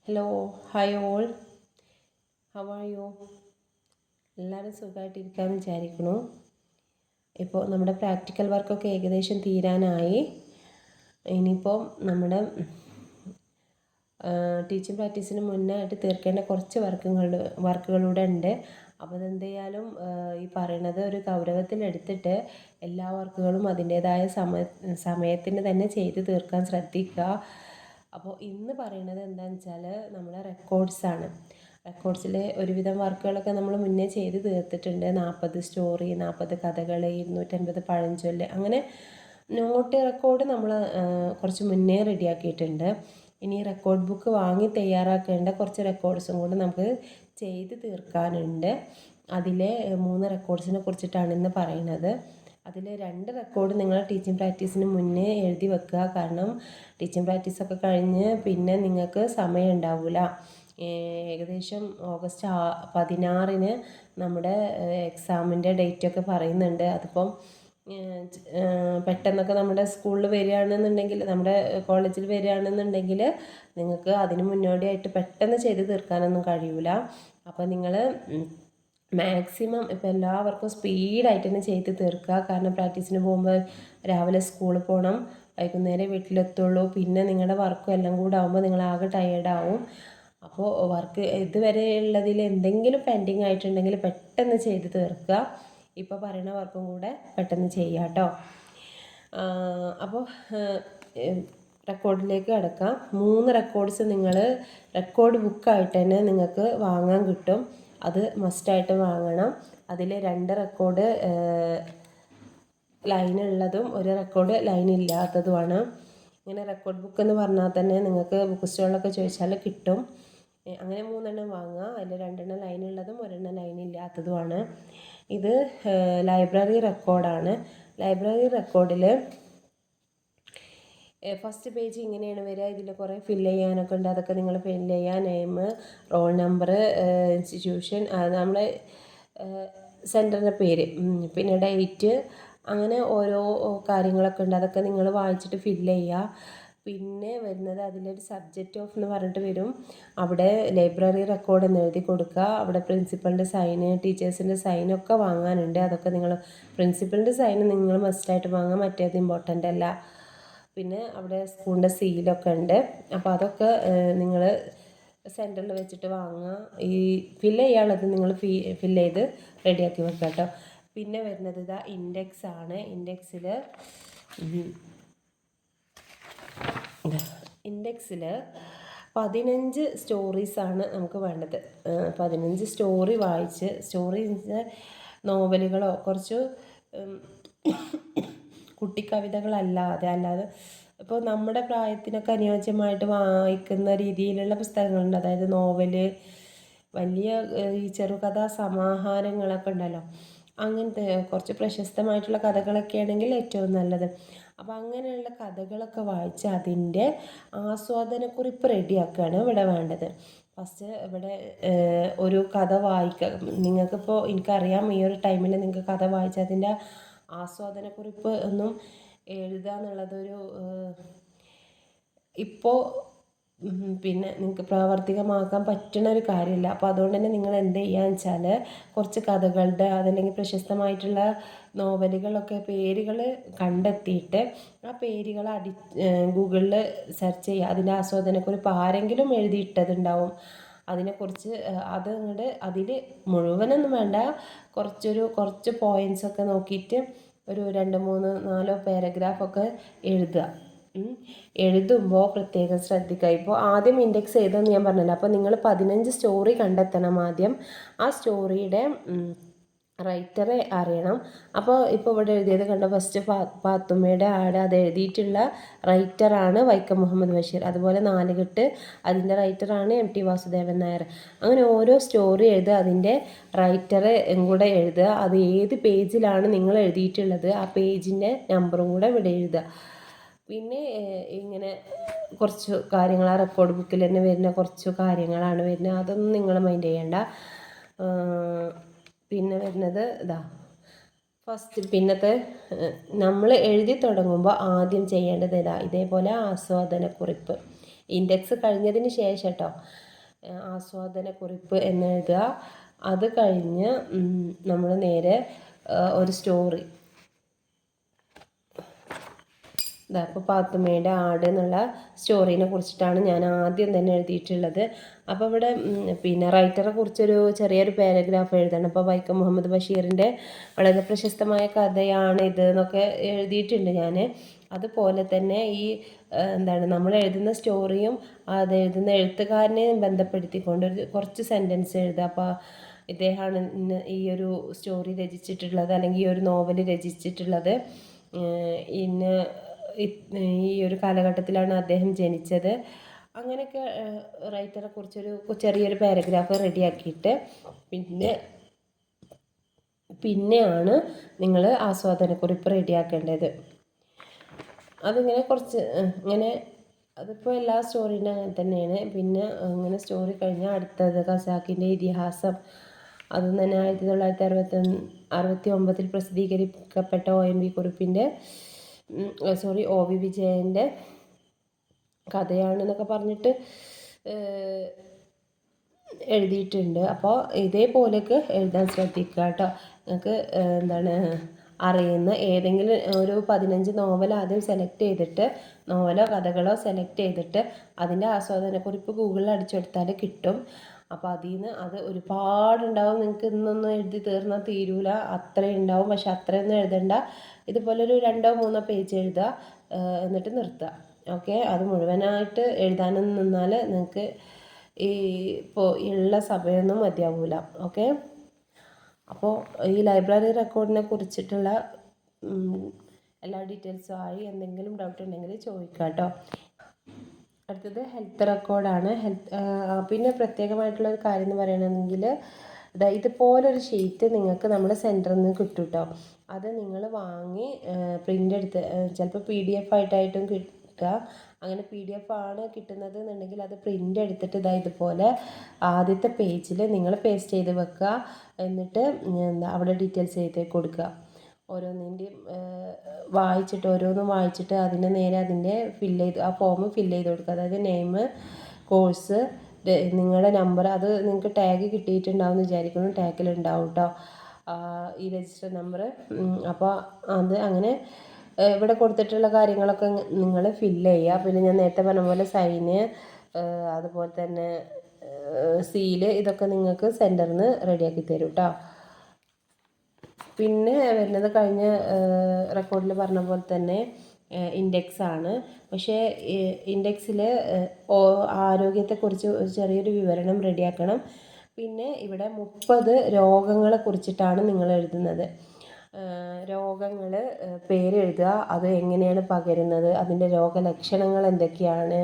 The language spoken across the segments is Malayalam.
Hello hi all, how are you? എല്ലാവരും സുഖമായിട്ടിരിക്കാമെന്ന് വിചാരിക്കുന്നു. ഇപ്പോൾ നമ്മുടെ പ്രാക്ടിക്കൽ വർക്കൊക്കെ ഏകദേശം തീരാനായി. ഇനിയിപ്പോൾ നമ്മുടെ ടീച്ചിങ് പ്രാക്ടീസിന് മുന്നേ ആയിട്ട് തീർക്കേണ്ട കുറച്ച് വർക്കുകളൂടെ ഉണ്ട്. അപ്പോൾ അതെന്ത് ചെയ്യാലും ഈ പറയുന്നത് ഒരു ഗൗരവത്തിലെടുത്തിട്ട് എല്ലാ വർക്കുകളും അതിൻ്റേതായ സമയത്തിന് തന്നെ ചെയ്ത് തീർക്കാൻ ശ്രദ്ധിക്കുക. അപ്പോൾ ഇന്ന് പറയുന്നത് എന്താണെന്ന് വെച്ചാൽ നമ്മുടെ റെക്കോർഡ്സാണ്. റെക്കോർഡ്സിൽ ഒരുവിധം വർക്കുകളൊക്കെ നമ്മൾ മുന്നേ ചെയ്ത് തീർത്തിട്ടുണ്ട്. 40 സ്റ്റോറി, 40 കഥകൾ, 250 പഴഞ്ചൊല്ല്, അങ്ങനെ നോട്ട് റെക്കോർഡ് നമ്മൾ കുറച്ച് മുന്നേ റെഡിയാക്കിയിട്ടുണ്ട്. ഇനി റെക്കോർഡ് ബുക്ക് വാങ്ങി തയ്യാറാക്കേണ്ട കുറച്ച് റെക്കോർഡ്സും കൂടെ നമുക്ക് ചെയ്ത് തീർക്കാനുണ്ട്. അതിലെ 3 റെക്കോർഡ്സിനെ കുറിച്ചിട്ടാണ് ഇന്ന് പറയുന്നത്. അതിൽ 2 റെക്കോർഡ് നിങ്ങൾ ടീച്ചിങ് പ്രാക്ടീസിന് മുന്നേ എഴുതി വെക്കുക. കാരണം ടീച്ചിങ് പ്രാക്ടീസൊക്കെ കഴിഞ്ഞ് പിന്നെ നിങ്ങൾക്ക് സമയം ഉണ്ടാവില്ല. ഏകദേശം ഓഗസ്റ്റ് 16-ന് നമ്മുടെ എക്സാമിൻ്റെ ഡേറ്റൊക്കെ പറയുന്നുണ്ട്. അതിപ്പം പെട്ടെന്നൊക്കെ നമ്മുടെ സ്കൂളിൽ വരികയാണെന്നുണ്ടെങ്കിൽ, നമ്മുടെ കോളേജിൽ വരികയാണെന്നുണ്ടെങ്കിൽ നിങ്ങൾക്ക് അതിന് മുന്നോടിയായിട്ട് പെട്ടെന്ന് ചെയ്ത് തീർക്കാനൊന്നും കഴിയില്ല. അപ്പോൾ നിങ്ങൾ മാക്സിമം ഇപ്പോൾ എല്ലാവർക്കും സ്പീഡായിട്ട് തന്നെ ചെയ്ത് തീർക്കുക. കാരണം പ്രാക്ടീസിന് പോകുമ്പോൾ രാവിലെ സ്കൂളിൽ പോകണം, വൈകുന്നേരം വീട്ടിലെത്തുള്ളൂ, പിന്നെ നിങ്ങളുടെ വർക്കും എല്ലാം കൂടെ ആകുമ്പോൾ നിങ്ങളാകെ ടയേർഡാവും. അപ്പോൾ വർക്ക് ഇതുവരെ ഉള്ളതിൽ എന്തെങ്കിലും പെൻഡിങ് ആയിട്ടുണ്ടെങ്കിൽ പെട്ടെന്ന് ചെയ്ത് തീർക്കുക. ഇപ്പോൾ പറയുന്ന വർക്കും കൂടെ പെട്ടെന്ന് ചെയ്യുക കേട്ടോ. അപ്പോൾ റെക്കോർഡിലേക്ക് കിടക്കാം. 3 റെക്കോർഡ്സ് നിങ്ങൾ റെക്കോർഡ് ബുക്കായിട്ട് തന്നെ നിങ്ങൾക്ക് വാങ്ങാൻ കിട്ടും. അത് മസ്റ്റായിട്ട് വാങ്ങണം. അതിൽ 2 റെക്കോർഡ് ലൈനുള്ളതും 1 റെക്കോർഡ് ലൈൻ ഇല്ലാത്തതുമാണ്. ഇങ്ങനെ റെക്കോർഡ് ബുക്ക് എന്ന് പറഞ്ഞാൽ തന്നെ നിങ്ങൾക്ക് ബുക്ക് സ്റ്റോളിലൊക്കെ ചോദിച്ചാൽ കിട്ടും. അങ്ങനെ 3 എണ്ണം വാങ്ങുക. അതിൽ 2 എണ്ണം ലൈനുള്ളതും 1 എണ്ണം ലൈൻ ഇല്ലാത്തതുമാണ്. ഇത് ലൈബ്രറി റെക്കോർഡാണ്. ലൈബ്രറി റെക്കോർഡിൽ ഫസ്റ്റ് പേജ് ഇങ്ങനെയാണ് വരിക. ഇതിൽ കുറേ ഫില്ല് ചെയ്യാനൊക്കെ ഉണ്ട്. അതൊക്കെ നിങ്ങൾ ഫില്ല് ചെയ്യുക. നെയിം, റോൾ നമ്പർ, ഇൻസ്റ്റിറ്റ്യൂഷൻ, നമ്മളെ സെൻറ്ററിൻ്റെ പേര്, പിന്നെ ഡേറ്റ്, അങ്ങനെ ഓരോ കാര്യങ്ങളൊക്കെ ഉണ്ട്. അതൊക്കെ നിങ്ങൾ വായിച്ചിട്ട് ഫില്ല് ചെയ്യുക. പിന്നെ വരുന്നത് അതിലൊരു സബ്ജക്റ്റ് ഓഫ് എന്ന് പറഞ്ഞിട്ട് വരും. അവിടെ ലൈബ്രറി റെക്കോർഡ് എന്ന് എഴുതി കൊടുക്കുക. അവിടെ പ്രിൻസിപ്പളിൻ്റെ സൈന്, ടീച്ചേഴ്സിൻ്റെ സൈനൊക്കെ വാങ്ങാനുണ്ട്. അതൊക്കെ നിങ്ങൾ പ്രിൻസിപ്പളിൻ്റെ സൈന് നിങ്ങൾ മസ്റ്റായിട്ട് വാങ്ങാൻ, മറ്റേത് ഇമ്പോർട്ടൻ്റ് അല്ല. പിന്നെ അവിടെ സ്കൂളിൻ്റെ സീലൊക്കെ ഉണ്ട്. അപ്പോൾ അതൊക്കെ നിങ്ങൾ സെൻറ്ററിൽ വെച്ചിട്ട് വാങ്ങുക. ഈ ഫില്ല് ചെയ്യാനുള്ളത് നിങ്ങൾ ഫില്ല് ചെയ്ത് റെഡിയാക്കി വെക്കുക കേട്ടോ. പിന്നെ വരുന്നത് ഇതാ ഇൻഡെക്സ് ആണ്. ഇൻഡെക്സിൽ 15 സ്റ്റോറീസാണ് നമുക്ക് വേണ്ടത്. 15 സ്റ്റോറി വായിച്ച്, സ്റ്റോറി നോവലുകളോ കുറച്ച് അല്ലാതെ ഇപ്പോൾ നമ്മുടെ പ്രായത്തിനൊക്കെ അനുയോജ്യമായിട്ട് വായിക്കുന്ന രീതിയിലുള്ള പുസ്തകങ്ങളുണ്ട്. അതായത് നോവല്, വലിയ ഈ ചെറുകഥാ സമാഹാരങ്ങളൊക്കെ ഉണ്ടല്ലോ, അങ്ങനത്തെ കുറച്ച് പ്രശസ്തമായിട്ടുള്ള കഥകളൊക്കെ ആണെങ്കിൽ ഏറ്റവും നല്ലത്. അപ്പോൾ അങ്ങനെയുള്ള കഥകളൊക്കെ വായിച്ച് അതിൻ്റെ ആസ്വാദനക്കുറിപ്പ് റെഡിയാക്കുകയാണ് ഇവിടെ വേണ്ടത്. ഫസ്റ്റ് ഇവിടെ ഒരു കഥ വായിക്കുക. നിങ്ങൾക്കിപ്പോൾ, എനിക്കറിയാം ഈ ഒരു ടൈമിൽ നിങ്ങൾക്ക് കഥ വായിച്ച് അതിൻ്റെ ആസ്വാദനക്കുറിപ്പ് ഒന്നും എഴുതുക എന്നുള്ളതൊരു ഇപ്പോൾ പിന്നെ നിങ്ങൾക്ക് പ്രാവർത്തികമാക്കാൻ പറ്റുന്ന ഒരു കാര്യമില്ല. അപ്പോൾ അതുകൊണ്ട് തന്നെ നിങ്ങൾ എന്ത് ചെയ്യുകയെന്ന് വെച്ചാൽ കുറച്ച് കഥകളുടെ, അതല്ലെങ്കിൽ പ്രശസ്തമായിട്ടുള്ള നോവലുകളൊക്കെ പേരുകൾ കണ്ടെത്തിയിട്ട് ആ പേരുകൾ ഗൂഗിളിൽ സെർച്ച് ചെയ്യുക. അതിൻ്റെ ആസ്വാദനക്കുറിപ്പ് ആരെങ്കിലും എഴുതിയിട്ടതുണ്ടാവും. അതിനെക്കുറിച്ച് അതിൽ മുഴുവനൊന്നും വേണ്ട, കുറച്ച് പോയിൻറ്റ്സൊക്കെ നോക്കിയിട്ട് ഒരു 2, 3, 4 പാരഗ്രാഫൊക്കെ എഴുതുക. എഴുതുമ്പോൾ പ്രത്യേകം ശ്രദ്ധിക്കുക. ഇപ്പോൾ ആദ്യം ഇൻഡെക്സ് ചെയ്തെന്ന് ഞാൻ പറഞ്ഞല്ലോ. അപ്പോൾ നിങ്ങൾ 15 സ്റ്റോറി കണ്ടെത്തണം ആദ്യം. ആ സ്റ്റോറിയുടെ റൈറ്ററെ അറിയണം. അപ്പോൾ ഇപ്പോൾ ഇവിടെ എഴുതിയത് കണ്ട ഫസ്റ്റ് പാത്തുമ്മയുടെ ആട്, അത് എഴുതിയിട്ടുള്ള റൈറ്ററാണ് വൈക്കം മുഹമ്മദ് ബഷീർ. അതുപോലെ നാലുകെട്ട്, അതിൻ്റെ റൈറ്ററാണ് MT വാസുദേവൻ നായർ. അങ്ങനെ ഓരോ സ്റ്റോറി എഴുതുക, അതിൻ്റെ റൈറ്ററെ കൂടെ എഴുതുക. അത് ഏത് പേജിലാണ് നിങ്ങൾ എഴുതിയിട്ടുള്ളത് ആ പേജിൻ്റെ നമ്പറും കൂടെ ഇവിടെ എഴുതുക. പിന്നെ ഇങ്ങനെ കുറച്ച് കാര്യങ്ങൾ ആ റെക്കോർഡ് ബുക്കിൽ തന്നെ വരുന്ന കുറച്ച് കാര്യങ്ങളാണ് വരുന്നത്. അതൊന്നും നിങ്ങൾ മൈൻഡ് ചെയ്യേണ്ട. പിന്നെ വരുന്നത് പിന്നത്തെ നമ്മൾ എഴുതി തുടങ്ങുമ്പോൾ ആദ്യം ചെയ്യേണ്ടത് ഇതേപോലെ ആസ്വാദനക്കുറിപ്പ്. ഇൻഡെക്സ് കഴിഞ്ഞതിന് ശേഷം കേട്ടോ ആസ്വാദനക്കുറിപ്പ് എന്നെഴുതുക. അത് കഴിഞ്ഞ് നമ്മൾ നേരെ ഒരു സ്റ്റോറി ഇതാ ഇപ്പോൾ പാത്തുമ്മയുടെ ആട് എന്നുള്ള സ്റ്റോറീനെ കുറിച്ചിട്ടാണ് ഞാൻ ആദ്യം തന്നെ എഴുതിയിട്ടുള്ളത്. അപ്പോൾ ഇവിടെ പിന്നെ റൈറ്ററെ കുറിച്ചൊരു ചെറിയൊരു പാരഗ്രാഫ് എഴുതണം. അപ്പോൾ വൈക്കം മുഹമ്മദ് ബഷീറിൻ്റെ വളരെ പ്രശസ്തമായ കഥയാണ് ഇത് എന്നൊക്കെ എഴുതിയിട്ടുണ്ട് ഞാൻ. അതുപോലെ തന്നെ ഈ നമ്മൾ എഴുതുന്ന സ്റ്റോറിയും അത് എഴുതുന്ന എഴുത്തുകാരനെ ബന്ധപ്പെടുത്തിക്കൊണ്ട് കുറച്ച് സെൻറ്റൻസ് എഴുതുക. അപ്പോൾ ഇദ്ദേഹമാണ് ഈ ഒരു സ്റ്റോറി രചിച്ചിട്ടുള്ളത്, അല്ലെങ്കിൽ ഈ ഒരു നോവൽ രചിച്ചിട്ടുള്ളത്, ഇന്ന് ഈ ഒരു കാലഘട്ടത്തിലാണ് അദ്ദേഹം ജനിച്ചത്. അങ്ങനെയൊക്കെ റൈറ്ററെ കുറിച്ചൊരു ചെറിയൊരു പാരഗ്രാഫ് റെഡിയാക്കിയിട്ട് പിന്നെയാണ് നിങ്ങൾ ആസ്വാദനക്കുറിപ്പ് റെഡിയാക്കേണ്ടത്. അതിങ്ങനെ കുറച്ച് ഇങ്ങനെ അതിപ്പോൾ എല്ലാ സ്റ്റോറീൻ്റെ അങ്ങനെ തന്നെയാണ്. പിന്നെ ഇങ്ങനെ സ്റ്റോറി കഴിഞ്ഞാൽ അടുത്തത് ഖസാക്കിൻ്റെ ഇതിഹാസം. അതും തന്നെ 1969 പ്രസിദ്ധീകരിക്കപ്പെട്ട ONV കുറിപ്പിൻ്റെ OV വിജയൻ്റെ കഥയാണെന്നൊക്കെ പറഞ്ഞിട്ട് എഴുതിയിട്ടുണ്ട്. അപ്പോൾ ഇതേപോലെയൊക്കെ എഴുതാൻ ശ്രദ്ധിക്കുക കേട്ടോ. നിങ്ങൾക്ക് അറിയുന്ന ഏതെങ്കിലും ഒരു 15 നോവൽ ആദ്യം സെലക്ട് ചെയ്തിട്ട്, നോവലോ കഥകളോ സെലക്ട് ചെയ്തിട്ട് അതിൻ്റെ ആസ്വാദനക്കുറിപ്പ് ഗൂഗിളിൽ അടിച്ചെടുത്താൽ കിട്ടും. അപ്പോൾ അതിൽ നിന്ന് അത് ഒരുപാടുണ്ടാവും. നിങ്ങൾക്ക് ഇന്നൊന്നും എഴുതി തീർന്നാൽ തീരൂല, അത്രയും ഉണ്ടാവും. പക്ഷെ അത്രയൊന്നും എഴുതണ്ട. ഇതുപോലൊരു 2-3 പേജ് എഴുതുക, എന്നിട്ട് നിർത്തുക. ഓക്കെ, അത് മുഴുവനായിട്ട് എഴുതാനും നിന്നാൽ നിങ്ങൾക്ക് ഇപ്പോൾ ഉള്ള സമയമൊന്നും മതിയാവില്ല. ഓക്കെ, അപ്പോൾ ഈ ലൈബ്രറി റെക്കോർഡിനെ കുറിച്ചിട്ടുള്ള എല്ലാ ഡീറ്റെയിൽസും ആയി. എന്തെങ്കിലും ഡൗട്ട് ഉണ്ടെങ്കിൽ ചോദിക്കാം കേട്ടോ. അടുത്തത് ഹെൽത്ത് റെക്കോർഡാണ്. പിന്നെ പ്രത്യേകമായിട്ടുള്ളൊരു കാര്യം എന്ന് പറയണമെങ്കിൽ ഇതുപോലൊരു ഷീറ്റ് നിങ്ങൾക്ക് നമ്മുടെ സെൻറ്ററിൽ നിന്ന് കിട്ടും കേട്ടോ. അത് നിങ്ങൾ വാങ്ങി പ്രിൻ്റ് എടുത്ത്, ചിലപ്പോൾ PDF ആയിട്ടായിട്ടും കിട്ടുക. അങ്ങനെ PDF ആണ് കിട്ടുന്നത് എന്നുണ്ടെങ്കിൽ അത് പ്രിൻ്റ് എടുത്തിട്ട് ഇതുപോലെ ആദ്യത്തെ പേജിൽ നിങ്ങൾ പേസ്റ്റ് ചെയ്ത് വെക്കുക. എന്നിട്ട് അവിടെ ഡീറ്റെയിൽസ് എഴുതി കൊടുക്കുക. ഓരോന്നിൻ്റെയും ഓരോന്നും വായിച്ചിട്ട് അതിൻ്റെ നേരെ ആ ഫോം ഫില്ല് ചെയ്ത് കൊടുക്കുക. അതായത് നെയിം, കോഴ്സ്, നിങ്ങളുടെ നമ്പർ, അത് നിങ്ങൾക്ക് ടാഗ് കിട്ടിയിട്ടുണ്ടാവും എന്ന് വിചാരിക്കുന്നു. ടാഗിലുണ്ടാവും കേട്ടോ ഈ രജിസ്റ്റർ നമ്പർ. അപ്പോൾ അത് അങ്ങനെ ഇവിടെ കൊടുത്തിട്ടുള്ള കാര്യങ്ങളൊക്കെ നിങ്ങൾ ഫില്ല് ചെയ്യുക. പിന്നെ ഞാൻ നേരത്തെ പറഞ്ഞ പോലെ സൈന്, അതുപോലെ തന്നെ സീല്, ഇതൊക്കെ നിങ്ങൾക്ക് സെൻറ്ററിൽ നിന്ന് റെഡിയാക്കി തരും കേട്ടോ. പിന്നെ വരുന്നത് കഴിഞ്ഞ റെക്കോർഡിൽ പറഞ്ഞ പോലെ തന്നെ ഇൻഡെക്സ് ആണ്. പക്ഷേ ഇൻഡെക്സിൽ ആരോഗ്യത്തെക്കുറിച്ച് ചെറിയൊരു വിവരണം റെഡിയാക്കണം. പിന്നെ ഇവിടെ 30 രോഗങ്ങളെ കുറിച്ചിട്ടാണ് നിങ്ങൾ എഴുതുന്നത്. രോഗങ്ങൾ പേരെഴുതുക, അത് എങ്ങനെയാണ് പകരുന്നത്, അതിൻ്റെ രോഗലക്ഷണങ്ങൾ എന്തൊക്കെയാണ്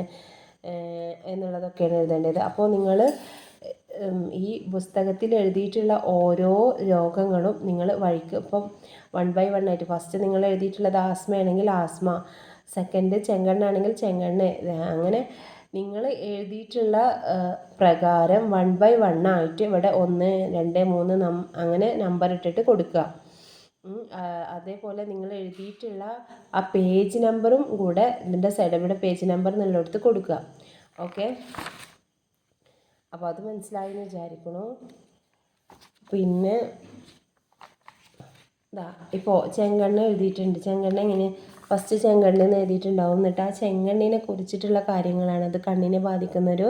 എന്നുള്ളതൊക്കെയാണ് എഴുതേണ്ടത്. അപ്പോൾ നിങ്ങൾ ഈ പുസ്തകത്തിൽ എഴുതിയിട്ടുള്ള ഓരോ രോഗങ്ങളും നിങ്ങൾ വഴിക്ക് ഇപ്പം 1 by 1 ആയിട്ട്, ഫസ്റ്റ് നിങ്ങൾ എഴുതിയിട്ടുള്ളത് ആസ്മയാണെങ്കിൽ ആസ്മ, സെക്കൻഡ് ചെങ്കണ്ണാണെങ്കിൽ ചെങ്കണ്ണ്, അങ്ങനെ നിങ്ങൾ എഴുതിയിട്ടുള്ള പ്രകാരം 1 by 1 ആയിട്ട് ഇവിടെ 1, 2, 3 അങ്ങനെ നമ്പർ ഇട്ടിട്ട് കൊടുക്കുക. അതേപോലെ നിങ്ങൾ എഴുതിയിട്ടുള്ള ആ പേജ് നമ്പറും കൂടെ ഇതിൻ്റെ സൈഡ് ഇവിടെ പേജ് നമ്പർ എന്നുള്ളിടത്ത് കൊടുക്കുക. ഓക്കെ, അപ്പോൾ അത് മനസ്സിലായെന്ന് വിചാരിക്കണു. പിന്നെ ഇപ്പോൾ ചെങ്കണ്ണ് എഴുതിയിട്ടുണ്ട്. ചെങ്കണ്ണ് എങ്ങനെ ഫസ്റ്റ് ചെങ്കണ്ണെന്ന് എഴുതിയിട്ടുണ്ടാവും. എന്നിട്ട് ആ ചെങ്കണ്ണിനെ കുറിച്ചിട്ടുള്ള കാര്യങ്ങളാണ്. അത് കണ്ണിനെ ബാധിക്കുന്നൊരു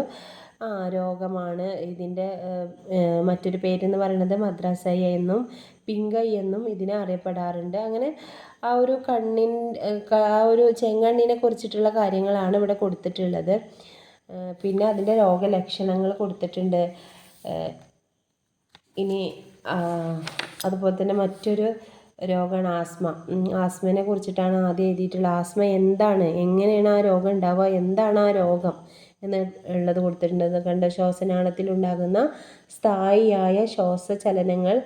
രോഗമാണ്. ഇതിൻ്റെ മറ്റൊരു പേരെന്ന് പറയുന്നത് മദ്രാസ് എന്നും പിങ്ക് ഐ എന്നും ഇതിനെ അറിയപ്പെടാറുണ്ട്. അങ്ങനെ ആ ഒരു ആ ഒരു ചെങ്കണ്ണിനെ കുറിച്ചിട്ടുള്ള കാര്യങ്ങളാണ് ഇവിടെ കൊടുത്തിട്ടുള്ളത്. പിന്നെ അതിൻ്റെ രോഗലക്ഷണങ്ങൾ കൊടുത്തിട്ടുണ്ട്. ഇനി അതുപോലെ തന്നെ മറ്റൊരു രോഗമാണ് ആസ്മ. ആസ്മയെ കുറിച്ചിട്ടാണ് ആദ്യം എഴുതിയിട്ടുള്ളത്. ആസ്മ എന്താണ്, എങ്ങനെയാണ് ആ രോഗം ഉണ്ടാവുക, എന്താണ് ആ രോഗം എന്നുള്ളത് കൊടുത്തിട്ടുണ്ട്. കണ്ട ശ്വാസനാളത്തിലുണ്ടാകുന്ന സ്ഥായിയായ ശ്വാസചലനങ്ങൾ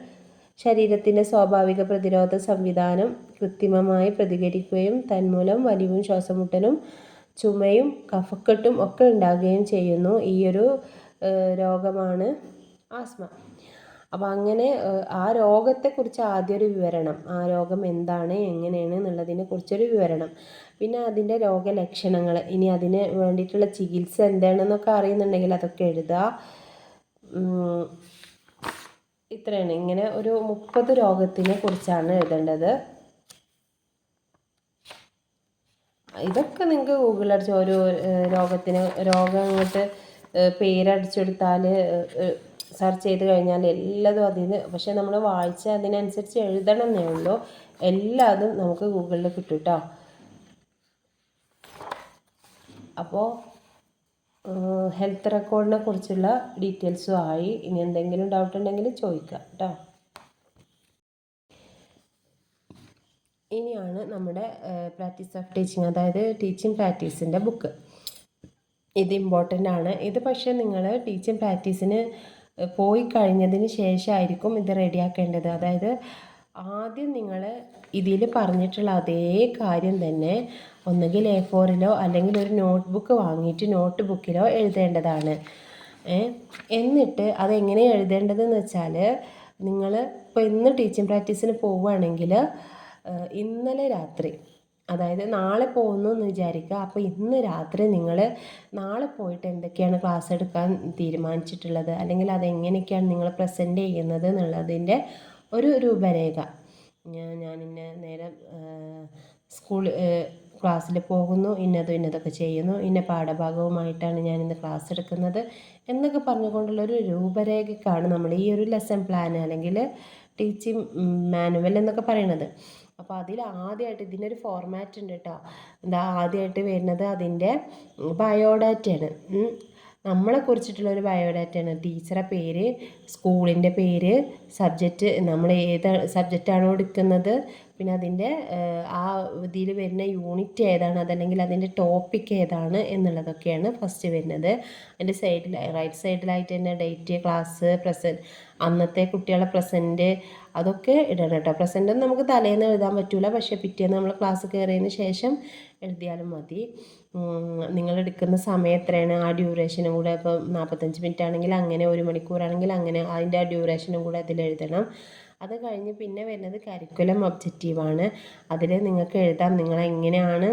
ശരീരത്തിൻ്റെ സ്വാഭാവിക പ്രതിരോധ സംവിധാനം കൃത്രിമമായി പ്രതികരിക്കുകയും തന്മൂലം വലിവും ശ്വാസമുട്ടലും ചുമയും കഫക്കെട്ടും ഒക്കെ ഉണ്ടാകുകയും ചെയ്യുന്നു. ഈയൊരു രോഗമാണ് ആസ്മ. അപ്പോൾ അങ്ങനെ ആ രോഗത്തെക്കുറിച്ച് ആദ്യം ഒരു വിവരണം, ആ രോഗം എന്താണ്, എങ്ങനെയാണ് എന്നുള്ളതിനെ കുറിച്ചൊരു വിവരണം. പിന്നെ അതിൻ്റെ രോഗലക്ഷണങ്ങൾ, ഇനി അതിന് വേണ്ടിയിട്ടുള്ള ചികിത്സ എന്താണെന്നൊക്കെ അറിയുന്നുണ്ടെങ്കിൽ അതൊക്കെ എഴുതുക. ഇത്രയാണ്. ഇങ്ങനെ ഒരു 30 രോഗത്തിനെ കുറിച്ചാണ് എഴുതേണ്ടത്. ഇതൊക്കെ നിങ്ങൾക്ക് ഗൂഗിളിൽ അടിച്ച് ഓരോ രോഗം അങ്ങോട്ട് പേരടിച്ചെടുത്താൽ സെർച്ച് ചെയ്ത് കഴിഞ്ഞാൽ എല്ലാതും അതിന്, പക്ഷേ നമ്മൾ വായിച്ച് അതിനനുസരിച്ച് എഴുതണം എന്നേ ഉള്ളൂ. എല്ലാതും നമുക്ക് ഗൂഗിളിൽ കിട്ടും കേട്ടോ. അപ്പോൾ ഹെൽത്ത് റെക്കോർഡിനെ കുറിച്ചുള്ള ഡീറ്റെയിൽസും ആയി. ഇനി എന്തെങ്കിലും ഡൗട്ട് ഉണ്ടെങ്കിൽ ചോദിക്കാം കേട്ടോ. ഇനിയാണ് നമ്മുടെ പ്രാക്ടീസ് ഓഫ് ടീച്ചിങ്, അതായത് ടീച്ചിങ് പ്രാക്ടീസിൻ്റെ ബുക്ക്. ഇത് ഇമ്പോർട്ടൻ്റ് ആണ്. ഇത് പക്ഷേ നിങ്ങൾ ടീച്ചിങ് പ്രാക്ടീസിന് പോയി കഴിഞ്ഞതിന് ശേഷമായിരിക്കും ഇത് റെഡിയാക്കേണ്ടത്. അതായത് ആദ്യം നിങ്ങൾ ഇതിൽ പറഞ്ഞിട്ടുള്ള അതേ കാര്യം തന്നെ ഒന്നുകിൽ A4-ലോ അല്ലെങ്കിൽ ഒരു നോട്ട് ബുക്ക് വാങ്ങിയിട്ട് നോട്ട് ബുക്കിലോ എഴുതേണ്ടതാണ്. എന്നിട്ട് അതെങ്ങനെ എഴുതേണ്ടതെന്ന് വെച്ചാൽ, നിങ്ങൾ ഇപ്പോൾ ഇന്ന് ടീച്ചിങ് പ്രാക്ടീസിന് പോവുകയാണെങ്കിൽ ഇന്നലെ രാത്രി, അതായത് നാളെ പോകുന്നു എന്ന് വിചാരിക്കുക. അപ്പോൾ ഇന്ന് രാത്രി നിങ്ങൾ നാളെ പോയിട്ട് എന്തൊക്കെയാണ് ക്ലാസ് എടുക്കാൻ തീരുമാനിച്ചിട്ടുള്ളത്, അല്ലെങ്കിൽ അതെങ്ങനെയൊക്കെയാണ് നിങ്ങൾ പ്രസൻറ്റ് ചെയ്യുന്നത് എന്നുള്ളതിൻ്റെ ഒരു രൂപരേഖ. ഞാൻ ഇന്ന നേരം ക്ലാസ്സിൽ പോകുന്നു, ഇന്നതൊക്കെ ചെയ്യുന്നു, ഇന്ന പാഠഭാഗവുമായിട്ടാണ് ഞാനിന്ന് ക്ലാസ് എടുക്കുന്നത് എന്നൊക്കെ പറഞ്ഞുകൊണ്ടുള്ളൊരു രൂപരേഖയ്ക്കാണ് നമ്മൾ ഈ ഒരു ലെസൺ പ്ലാൻ അല്ലെങ്കിൽ ടീച്ചിങ് മാനുവൽ എന്നൊക്കെ പറയുന്നത്. അപ്പോൾ അതിൽ ആദ്യമായിട്ട് ഇതിനൊരു ഫോർമാറ്റ് ഉണ്ട് കേട്ടോ. ആദ്യമായിട്ട് വരുന്നത് അതിൻ്റെ ബയോഡാറ്റയാണ്. നമ്മളെ കുറിച്ചിട്ടുള്ളൊരു ബയോഡാറ്റയാണ്. ടീച്ചറെ പേര്, സ്കൂളിൻ്റെ പേര്, സബ്ജക്റ്റ്, നമ്മൾ ഏത് സബ്ജക്റ്റാണോ എടുക്കുന്നത്, പിന്നെ അതിൻ്റെ ആ ഇതിൽ വരുന്ന യൂണിറ്റ് ഏതാണ്, അതല്ലെങ്കിൽ അതിൻ്റെ ടോപ്പിക് ഏതാണ് എന്നുള്ളതൊക്കെയാണ് ഫസ്റ്റ് വരുന്നത്. അതിൻ്റെ സൈഡിൽ റൈറ്റ് സൈഡിലായിട്ട് തന്നെ ഡേറ്റ്, ക്ലാസ്, പ്രസൻറ്റ്, അന്നത്തെ കുട്ടികളെ പ്രസൻറ്റ് അതൊക്കെ ഇടണം കേട്ടോ. പ്രസൻറ്റൊന്നും നമുക്ക് തലേന്ന് എഴുതാൻ പറ്റില്ല, പക്ഷേ പിറ്റേന്ന് നമ്മൾ ക്ലാസ് കയറിയതിന് ശേഷം എഴുതിയാലും മതി. നിങ്ങളെടുക്കുന്ന സമയം എത്രയാണ്, ആ ഡ്യൂറേഷനും കൂടെ, ഇപ്പോൾ 45 മിനിറ്റ് ആണെങ്കിൽ അങ്ങനെ, 1 മണിക്കൂറാണെങ്കിൽ അങ്ങനെ, അതിൻ്റെ ആ ഡ്യൂറേഷനും കൂടെ അതിൽ എഴുതണം. അത് കഴിഞ്ഞ് പിന്നെ വരുന്നത് കരിക്കുലം ഒബ്ജക്റ്റീവാണ്. അതിൽ നിങ്ങൾക്ക് എഴുതാം നിങ്ങളെങ്ങനെയാണ്,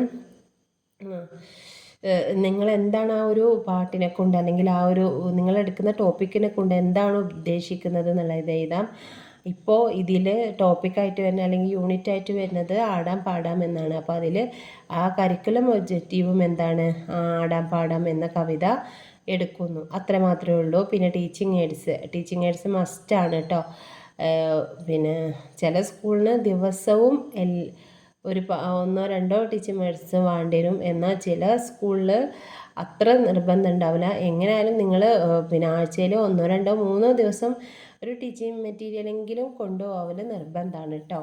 നിങ്ങളെന്താണ് ആ ഒരു പാട്ടിനെ കൊണ്ട് അല്ലെങ്കിൽ ആ ഒരു നിങ്ങളെടുക്കുന്ന ടോപ്പിക്കിനെ കൊണ്ട് എന്താണ് ഉദ്ദേശിക്കുന്നത് എന്നുള്ളത് എഴുതാം. ഇപ്പോൾ ഇതിൽ ടോപ്പിക്കായിട്ട് വരുന്നത് അല്ലെങ്കിൽ യൂണിറ്റായിട്ട് വരുന്നത് ആടാം പാടാം എന്നാണ്. അപ്പോൾ അതിൽ ആ കരിക്കുലം ഒബ്ജക്റ്റീവും എന്താണ്, ആടാം പാടാം എന്ന കവിത എടുക്കുന്നു. അത്ര മാത്രമേ ഉള്ളൂ. പിന്നെ ടീച്ചിങ് എയ്ഡ്സ് മസ്റ്റാണ് കേട്ടോ. പിന്നെ ചില സ്കൂളിന് ദിവസവും ഒരു 1-2 ടീച്ചിങ് എയ്ഡ്സ് വേണ്ടി വരും. എന്നാൽ ചില സ്കൂളിൽ അത്ര നിർബന്ധം ഉണ്ടാവില്ല. എങ്ങനെയായാലും നിങ്ങൾ പിന്നെ ആഴ്ചയിൽ 1-2-3 ദിവസം ഒരു ടീച്ചിങ് മെറ്റീരിയലെങ്കിലും കൊണ്ടുപോകൽ നിർബന്ധമാണ് കേട്ടോ.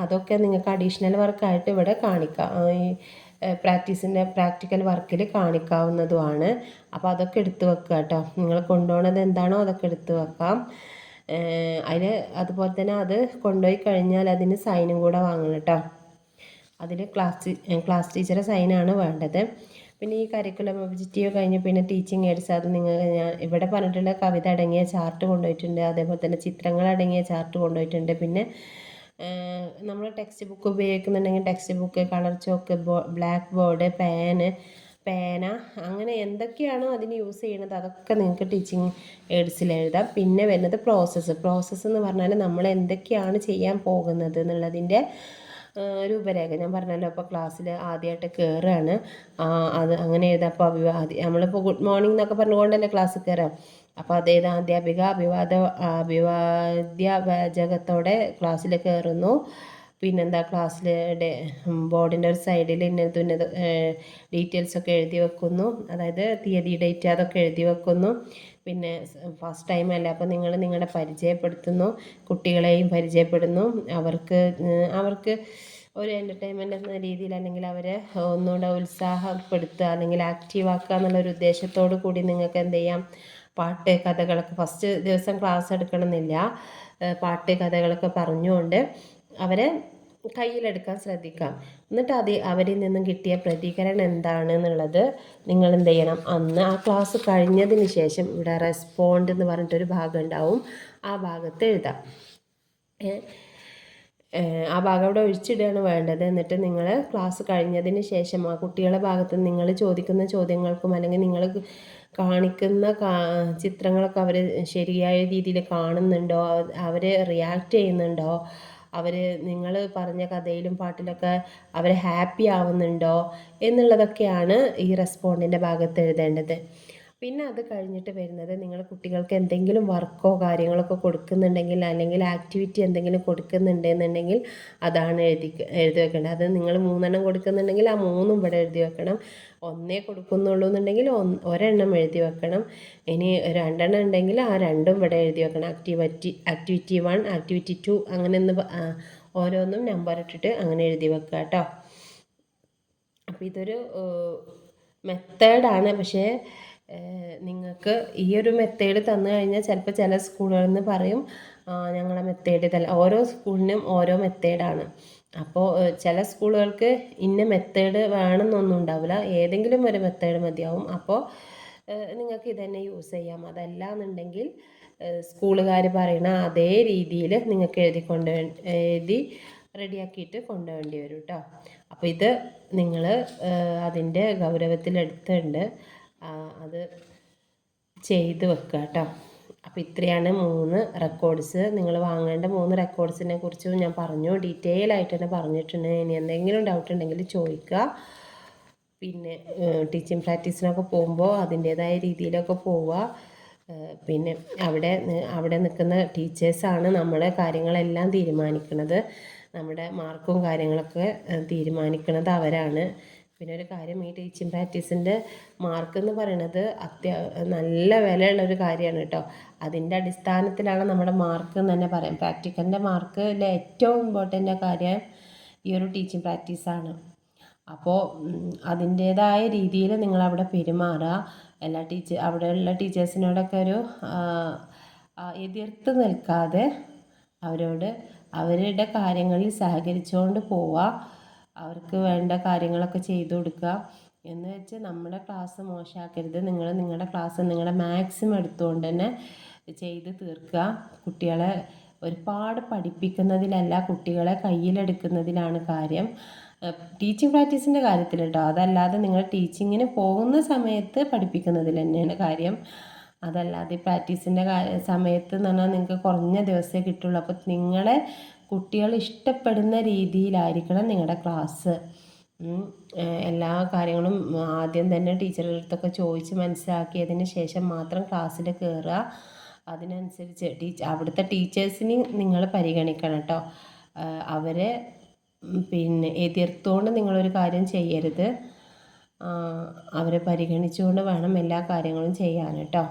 അതൊക്കെ നിങ്ങൾക്ക് അഡീഷണൽ വർക്കായിട്ട് ഇവിടെ കാണിക്കാം, ഈ പ്രാക്ടിക്കൽ വർക്കിൽ കാണിക്കാവുന്നതുമാണ്. അപ്പോൾ അതൊക്കെ എടുത്ത് വെക്കുക കേട്ടോ. നിങ്ങൾ കൊണ്ടുപോകുന്നത് എന്താണോ അതൊക്കെ എടുത്ത് വെക്കാം. അതുപോലെ തന്നെ അത് കൊണ്ടുപോയി കഴിഞ്ഞാൽ അതിന് സൈനും കൂടെ വാങ്ങണം കേട്ടോ. അതിൽ ക്ലാസ് ടീച്ചറെ സൈനാണ് വേണ്ടത്. പിന്നെ ഈ കരിക്കുലം ഒബ്ജക്റ്റീവ് കഴിഞ്ഞ് പിന്നെ ടീച്ചിങ് എയ്ഡ്സ്, അത് ഞാൻ ഇവിടെ പറഞ്ഞിട്ടുള്ള കവിത അടങ്ങിയ ചാർട്ട് കൊണ്ടുപോയിട്ടുണ്ട്. അതേപോലെ തന്നെ ചിത്രങ്ങൾ അടങ്ങിയ ചാർട്ട് കൊണ്ടുപോയിട്ടുണ്ട്. പിന്നെ നമ്മൾ ടെക്സ്റ്റ് ബുക്ക് ഉപയോഗിക്കുന്നുണ്ടെങ്കിൽ textbook, colour chalk, blackboard, പേന, അങ്ങനെ എന്തൊക്കെയാണോ അതിന് യൂസ് ചെയ്യുന്നത് അതൊക്കെ നിങ്ങൾക്ക് ടീച്ചിങ് എയ്ഡ്സിൽ എഴുതാം. പിന്നെ വരുന്നത് പ്രോസസ്സ് എന്ന് പറഞ്ഞാൽ നമ്മൾ എന്തൊക്കെയാണ് ചെയ്യാൻ പോകുന്നത് എന്നുള്ളതിൻ്റെ രൂപരേഖ. ഞാൻ പറഞ്ഞല്ലോ, അപ്പോൾ ക്ലാസ്സിൽ ആദ്യമായിട്ട് കയറുകയാണ്, അത് അങ്ങനെ എഴുതാം. അപ്പോൾ നമ്മളിപ്പോൾ ഗുഡ് മോർണിംഗ് എന്നൊക്കെ പറഞ്ഞുകൊണ്ടല്ലേ ക്ലാസ്സിൽ കയറാം. അപ്പോൾ അതേത് അധ്യാപിക അഭിവാദ്യവാചകത്തോടെ ക്ലാസ്സിൽ കയറുന്നു. പിന്നെന്താ, ക്ലാസ്സിലെ ബോർഡിൻ്റെ ഒരു സൈഡിൽ ഇന്നത് ഡീറ്റെയിൽസൊക്കെ എഴുതി വെക്കുന്നു. അതായത് തീയതി, ഡേറ്റ് അതൊക്കെ എഴുതി വെക്കുന്നു. പിന്നെ ഫസ്റ്റ് ടൈം അല്ലേ, അപ്പോൾ നിങ്ങൾ നിങ്ങളെ പരിചയപ്പെടുത്തുന്നു, കുട്ടികളെയും പരിചയപ്പെടുന്നു. അവർക്ക് ഒരു എൻ്റർടൈൻമെൻ്റ് എന്ന രീതിയിൽ, അല്ലെങ്കിൽ അവരെ ഒന്നുകൂടെ ഉത്സാഹപ്പെടുത്തുക അല്ലെങ്കിൽ ആക്റ്റീവാക്കുക എന്നുള്ളൊരു ഉദ്ദേശത്തോടു കൂടി നിങ്ങൾക്ക് എന്ത് ചെയ്യാം, പാട്ട്, കഥകളൊക്കെ ഫസ്റ്റ് ദിവസം ക്ലാസ് എടുക്കണമെന്നില്ല. പാട്ട്, കഥകളൊക്കെ പറഞ്ഞുകൊണ്ട് അവരെ കയ്യിലെടുക്കാൻ ശ്രദ്ധിക്കാം. എന്നിട്ട് അവരിൽ നിന്നും കിട്ടിയ പ്രതികരണം എന്താണ് എന്നുള്ളത് നിങ്ങൾ എന്ത് ചെയ്യണം, അന്ന് ആ ക്ലാസ് കഴിഞ്ഞതിന് ശേഷം ഇവിടെ റെസ്പോണ്ട് എന്ന് പറഞ്ഞിട്ടൊരു ഭാഗം ഉണ്ടാവും, ആ ഭാഗത്ത് എഴുതാം. ആ ഭാഗം അവിടെ ഒഴിച്ചിടുകയാണ് വേണ്ടത്. എന്നിട്ട് നിങ്ങൾ ക്ലാസ് കഴിഞ്ഞതിന് ശേഷം ആ കുട്ടികളുടെ ഭാഗത്ത് നിങ്ങൾ ചോദിക്കുന്ന ചോദ്യങ്ങൾക്കും അല്ലെങ്കിൽ നിങ്ങൾ കാണിക്കുന്ന ചിത്രങ്ങളൊക്കെ അവർ ശരിയായ രീതിയിൽ കാണുന്നുണ്ടോ, അവർ റിയാക്ട് ചെയ്യുന്നുണ്ടോ, അവർ നിങ്ങൾ പറഞ്ഞ കഥയിലും പാട്ടിലൊക്കെ അവർ ഹാപ്പി ആവുന്നുണ്ടോ എന്നുള്ളതൊക്കെയാണ് ഈ റെസ്പോണ്ടിൻ്റെ ഭാഗത്ത് എഴുതേണ്ടത്. പിന്നെ അത് കഴിഞ്ഞിട്ട് വരുന്നത് നിങ്ങൾ കുട്ടികൾക്ക് എന്തെങ്കിലും വർക്കോ കാര്യങ്ങളൊക്കെ കൊടുക്കുന്നുണ്ടെങ്കിൽ അല്ലെങ്കിൽ ആക്ടിവിറ്റി എന്തെങ്കിലും കൊടുക്കുന്നുണ്ടെന്നുണ്ടെങ്കിൽ അതാണ് എഴുതി വെക്കേണ്ടത്. അത് നിങ്ങൾ 3 കൊടുക്കുന്നുണ്ടെങ്കിൽ ആ 3 ഇവിടെ എഴുതി വെക്കണം. ഒന്നേ കൊടുക്കുന്നുള്ളൂ എന്നുണ്ടെങ്കിൽ ഒരെണ്ണം എഴുതി വെക്കണം. ഇനി 2 ഉണ്ടെങ്കിൽ ആ 2 ഇവിടെ എഴുതി വെക്കണം. ആക്ടിവിറ്റി 1, ആക്ടിവിറ്റി 2 അങ്ങനെ ഒന്ന് ഓരോന്നും നമ്പർ ഇട്ടിട്ട് അങ്ങനെ എഴുതി വെക്കുക കേട്ടോ. അപ്പോൾ ഇതൊരു മെത്തേഡാണ്. പക്ഷേ നിങ്ങൾക്ക് ഈ ഒരു മെത്തേഡ് തന്നു കഴിഞ്ഞാൽ ചിലപ്പോൾ ചില സ്കൂളുകളിൽ നിന്ന് പറയും ഞങ്ങളെ മെത്തേഡ് ഇതല്ല. ഓരോ സ്കൂളിനും ഓരോ മെത്തേഡാണ്. അപ്പോൾ ചില സ്കൂളുകൾക്ക് ഇന്ന മെത്തേഡ് വേണമെന്നൊന്നും ഉണ്ടാവില്ല, ഏതെങ്കിലും ഒരു മെത്തേഡ് മതിയാവും. അപ്പോൾ നിങ്ങൾക്ക് ഇതന്നെ യൂസ് ചെയ്യാം. അതല്ല എന്നുണ്ടെങ്കിൽ സ്കൂളുകാർ പറയുന്ന അതേ രീതിയിൽ നിങ്ങൾക്ക് എഴുതി റെഡിയാക്കിയിട്ട് കൊണ്ടുപോകേണ്ടി വരും കേട്ടോ. അപ്പോൾ ഇത് നിങ്ങൾ അതിൻ്റെ ഗൗരവത്തിലെടുത്തുണ്ട് അത് ചെയ്ത് വെക്കുക കേട്ടോ. അപ്പോൾ ഇത്രയാണ് 3 റെക്കോർഡ്സ്. നിങ്ങൾ വാങ്ങേണ്ട 3 റെക്കോർഡ്സിനെ കുറിച്ചും ഞാൻ പറഞ്ഞു, ഡീറ്റെയിൽ ആയിട്ട് തന്നെ പറഞ്ഞിട്ടുണ്ട്. ഇനി എന്തെങ്കിലും ഡൗട്ട് ഉണ്ടെങ്കിൽ ചോദിക്കുക. പിന്നെ ടീച്ചിങ് പ്രാക്ടീസിനൊക്കെ പോകുമ്പോൾ അതിൻ്റേതായ രീതിയിലൊക്കെ പോവുക. പിന്നെ അവിടെ നിൽക്കുന്ന ടീച്ചേഴ്സാണ് നമ്മുടെ കാര്യങ്ങളെല്ലാം തീരുമാനിക്കുന്നത്. നമ്മുടെ മാർക്കും കാര്യങ്ങളൊക്കെ തീരുമാനിക്കുന്നത് അവരാണ്. പിന്നെ ഒരു കാര്യം, ഈ ടീച്ചിങ് പ്രാക്ടീസിൻ്റെ മാർക്ക് എന്ന് പറയുന്നത് നല്ല വിലയുള്ളൊരു കാര്യമാണ് കേട്ടോ. അതിൻ്റെ അടിസ്ഥാനത്തിലാണ് നമ്മുടെ മാർക്ക് എന്ന് തന്നെ പറയാം. പ്രാക്ടിക്കലിൻ്റെ മാർക്കിൽ ഏറ്റവും ഇമ്പോർട്ടൻ്റ് കാര്യം ഈ ഒരു ടീച്ചിങ് പ്രാക്ടീസാണ്. അപ്പോൾ അതിൻ്റേതായ രീതിയിൽ നിങ്ങളവിടെ പെരുമാറുക. അവിടെയുള്ള ടീച്ചേഴ്സിനോടൊക്കെ ഒരു എതിർത്ത് നിൽക്കാതെ അവരുടെ കാര്യങ്ങളിൽ സഹകരിച്ചുകൊണ്ട് പോവുക. അവർക്ക് വേണ്ട കാര്യങ്ങളൊക്കെ ചെയ്തു കൊടുക്കുക. എന്ന് വെച്ച് നമ്മുടെ ക്ലാസ് മോശമാക്കരുത്. നിങ്ങളുടെ ക്ലാസ് നിങ്ങളുടെ മാക്സിമം എടുത്തുകൊണ്ട് തന്നെ ചെയ്ത് തീർക്കുക. കുട്ടികളെ ഒരുപാട് പഠിപ്പിക്കുന്നതിലല്ല, കുട്ടികളെ കയ്യിലെടുക്കുന്നതിലാണ് കാര്യം. ടീച്ചിങ് പ്രാക്ടീസിൻ്റെ കാര്യത്തിൽ കേട്ടോ. അതല്ലാതെ നിങ്ങൾ ടീച്ചിങ്ങിന് പോകുന്ന സമയത്ത് പഠിപ്പിക്കുന്നതിൽ തന്നെയാണ് കാര്യം. അതല്ലാതെ പ്രാക്ടീസിൻ്റെ സമയത്ത് എന്ന് പറഞ്ഞാൽ നിങ്ങൾക്ക് കുറഞ്ഞ ദിവസമേ കിട്ടുള്ളൂ. അപ്പോൾ നിങ്ങളെ കുട്ടികൾ ഇഷ്ടപ്പെടുന്ന രീതിയിലായിരിക്കണം നിങ്ങളുടെ ക്ലാസ്. എല്ലാ കാര്യങ്ങളും ആദ്യം തന്നെ ടീച്ചറുടെ അടുത്തൊക്കെ ചോദിച്ച് മനസ്സിലാക്കിയതിന് ശേഷം മാത്രം ക്ലാസ്സിൽ കയറുക. അതിനനുസരിച്ച് അവിടുത്തെ ടീച്ചേഴ്സിനെ നിങ്ങൾ പരിഗണിക്കണം കേട്ടോ. അവരെ പിന്നെ എതിർത്തുകൊണ്ട് നിങ്ങളൊരു കാര്യം ചെയ്യരുത്. അവരെ പരിഗണിച്ചുകൊണ്ട് വേണം എല്ലാ കാര്യങ്ങളും ചെയ്യാൻ കേട്ടോ.